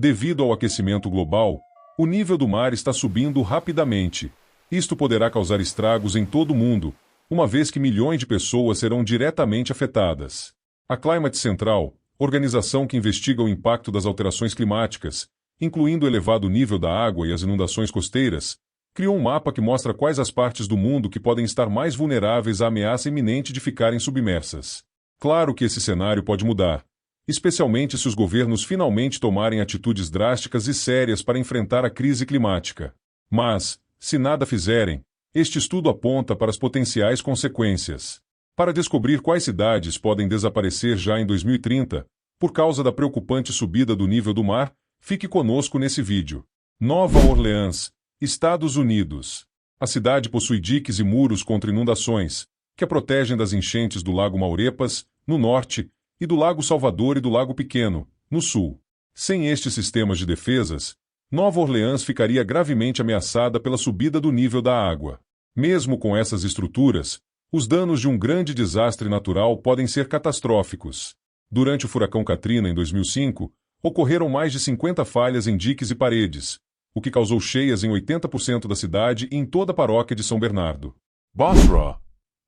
Devido ao aquecimento global, o nível do mar está subindo rapidamente. Isto poderá causar estragos em todo o mundo, uma vez que milhões de pessoas serão diretamente afetadas. A Climate Central, organização que investiga o impacto das alterações climáticas, incluindo o elevado nível da água e as inundações costeiras, criou um mapa que mostra quais as partes do mundo que podem estar mais vulneráveis à ameaça iminente de ficarem submersas. Claro que esse cenário pode mudar, especialmente se os governos finalmente tomarem atitudes drásticas e sérias para enfrentar a crise climática. Mas, se nada fizerem, este estudo aponta para as potenciais consequências. Para descobrir quais cidades podem desaparecer já em 2030, por causa da preocupante subida do nível do mar, fique conosco nesse vídeo. Nova Orleans, Estados Unidos. A cidade possui diques e muros contra inundações, que a protegem das enchentes do Lago Maurepas, no norte, e do Lago Salvador e do Lago Pequeno, no sul. Sem estes sistemas de defesas, Nova Orleans ficaria gravemente ameaçada pela subida do nível da água. Mesmo com essas estruturas, os danos de um grande desastre natural podem ser catastróficos. Durante o furacão Katrina em 2005, ocorreram mais de 50 falhas em diques e paredes, o que causou cheias em 80% da cidade e em toda a paróquia de São Bernardo. Basra,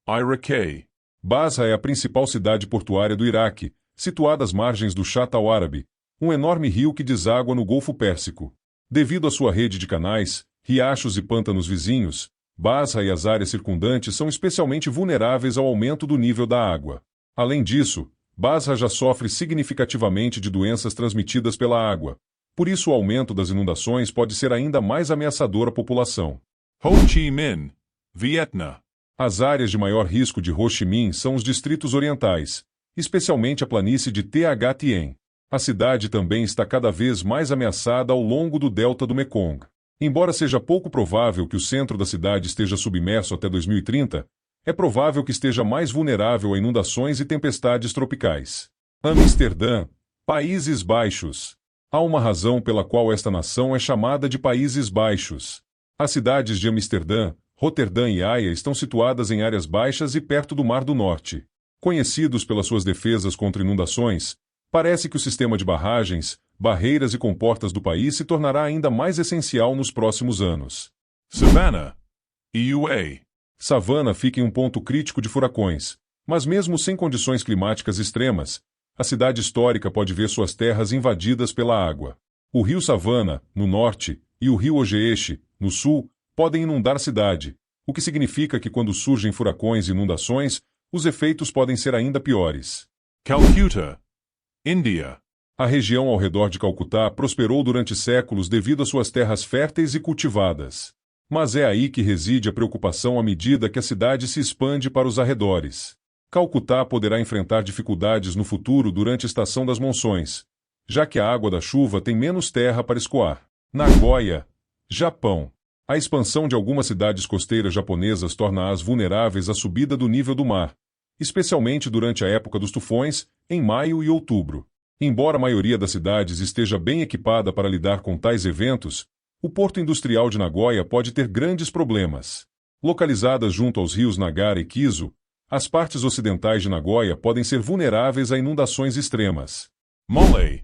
Iraque. Basra é a principal cidade portuária do Iraque, situada às margens do Shatt al-Arabi, um enorme rio que deságua no Golfo Pérsico. Devido à sua rede de canais, riachos e pântanos vizinhos, Basra e as áreas circundantes são especialmente vulneráveis ao aumento do nível da água. Além disso, Basra já sofre significativamente de doenças transmitidas pela água. Por isso o aumento das inundações pode ser ainda mais ameaçador à população. Ho Chi Minh, Vietnã. As áreas de maior risco de Ho Chi Minh são os distritos orientais, especialmente a planície de Thi Tien. A cidade também está cada vez mais ameaçada ao longo do delta do Mekong. Embora seja pouco provável que o centro da cidade esteja submerso até 2030, é provável que esteja mais vulnerável a inundações e tempestades tropicais. Amsterdã, Países Baixos. Há uma razão pela qual esta nação é chamada de Países Baixos. As cidades de Amsterdã, Roterdã e Haia estão situadas em áreas baixas e perto do Mar do Norte. Conhecidos pelas suas defesas contra inundações, parece que o sistema de barragens, barreiras e comportas do país se tornará ainda mais essencial nos próximos anos. Savannah, EUA. Savannah fica em um ponto crítico de furacões, mas mesmo sem condições climáticas extremas, a cidade histórica pode ver suas terras invadidas pela água. O rio Savannah, no norte, e o rio Ogeechee, no sul, podem inundar a cidade, o que significa que quando surgem furacões e inundações, os efeitos podem ser ainda piores. Calcutta, Índia. A região ao redor de Calcutá prosperou durante séculos devido às suas terras férteis e cultivadas. Mas é aí que reside a preocupação à medida que a cidade se expande para os arredores. Calcutá poderá enfrentar dificuldades no futuro durante a estação das monções, já que a água da chuva tem menos terra para escoar. Nagoya, Japão. A expansão de algumas cidades costeiras japonesas torna-as vulneráveis à subida do nível do mar, especialmente durante a época dos tufões, em maio e outubro. Embora a maioria das cidades esteja bem equipada para lidar com tais eventos, o porto industrial de Nagoya pode ter grandes problemas. Localizadas junto aos rios Nagara e Kiso, as partes ocidentais de Nagoya podem ser vulneráveis a inundações extremas. Malé,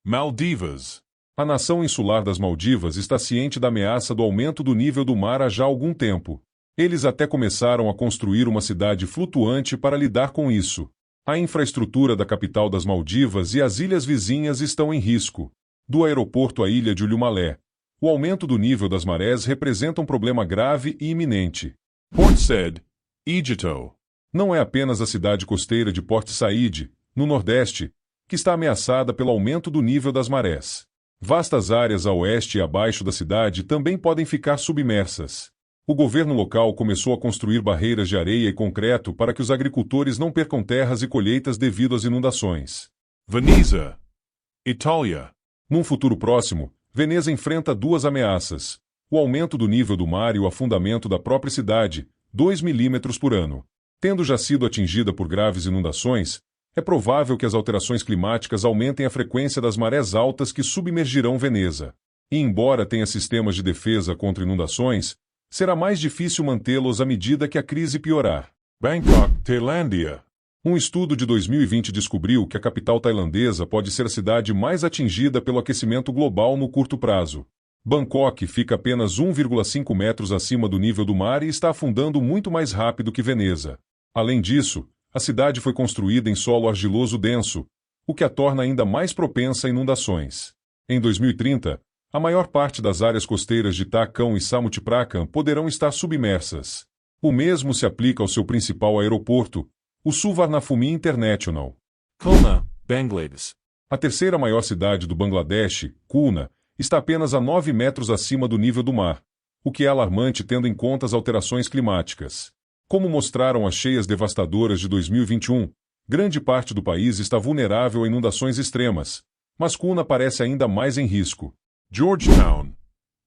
Maldivas. A nação insular das Maldivas está ciente da ameaça do aumento do nível do mar há já algum tempo. Eles até começaram a construir uma cidade flutuante para lidar com isso. A infraestrutura da capital das Maldivas e as ilhas vizinhas estão em risco. Do aeroporto à ilha de Ulhumalé, o aumento do nível das marés representa um problema grave e iminente. Port Said, Egito. Não é apenas a cidade costeira de Port Said, no nordeste, que está ameaçada pelo aumento do nível das marés. Vastas áreas a oeste e abaixo da cidade também podem ficar submersas. O governo local começou a construir barreiras de areia e concreto para que os agricultores não percam terras e colheitas devido às inundações. Veneza, Itália. Num futuro próximo, Veneza enfrenta duas ameaças: o aumento do nível do mar e o afundamento da própria cidade, 2 milímetros por ano. Tendo já sido atingida por graves inundações, é provável que as alterações climáticas aumentem a frequência das marés altas que submergirão Veneza. E embora tenha sistemas de defesa contra inundações, será mais difícil mantê-los à medida que a crise piorar. Bangkok, Tailândia. Um estudo de 2020 descobriu que a capital tailandesa pode ser a cidade mais atingida pelo aquecimento global no curto prazo. Bangkok fica apenas 1,5 metros acima do nível do mar e está afundando muito mais rápido que Veneza. Além disso, a cidade foi construída em solo argiloso denso, o que a torna ainda mais propensa a inundações. Em 2030, a maior parte das áreas costeiras de Takam e Samut Prakan poderão estar submersas. O mesmo se aplica ao seu principal aeroporto, o Suvarnabhumi International. Khulna, Bangladesh. A terceira maior cidade do Bangladesh, Khulna, está apenas a 9 metros acima do nível do mar, o que é alarmante tendo em conta as alterações climáticas. Como mostraram as cheias devastadoras de 2021, grande parte do país está vulnerável a inundações extremas, mas Khulna parece ainda mais em risco. Georgetown,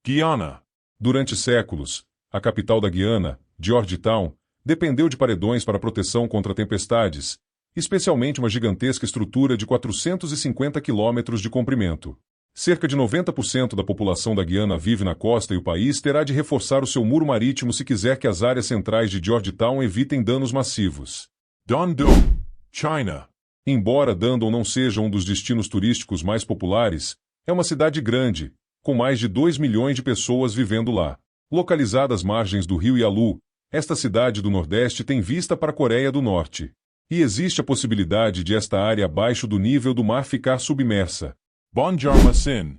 Guyana. Durante séculos, a capital da Guiana, Georgetown, dependeu de paredões para proteção contra tempestades, especialmente uma gigantesca estrutura de 450 quilômetros de comprimento. Cerca de 90% da população da Guiana vive na costa e o país terá de reforçar o seu muro marítimo se quiser que as áreas centrais de Georgetown evitem danos massivos. Dandong, China. Embora Dandong não seja um dos destinos turísticos mais populares, é uma cidade grande, com mais de 2 milhões de pessoas vivendo lá. Localizada às margens do rio Yalu, esta cidade do Nordeste tem vista para a Coreia do Norte. E existe a possibilidade de esta área abaixo do nível do mar ficar submersa. Banjarmasin,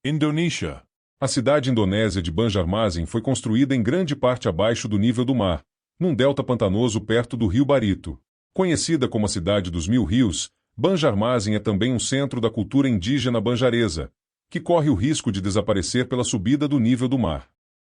Indonésia. A cidade indonésia de Banjarmasin foi construída em grande parte abaixo do nível do mar, num delta pantanoso perto do rio Barito. Conhecida como a cidade dos 1000 rios, Banjarmasin é também um centro da cultura indígena banjaresa, que corre o risco de desaparecer pela subida do nível do mar.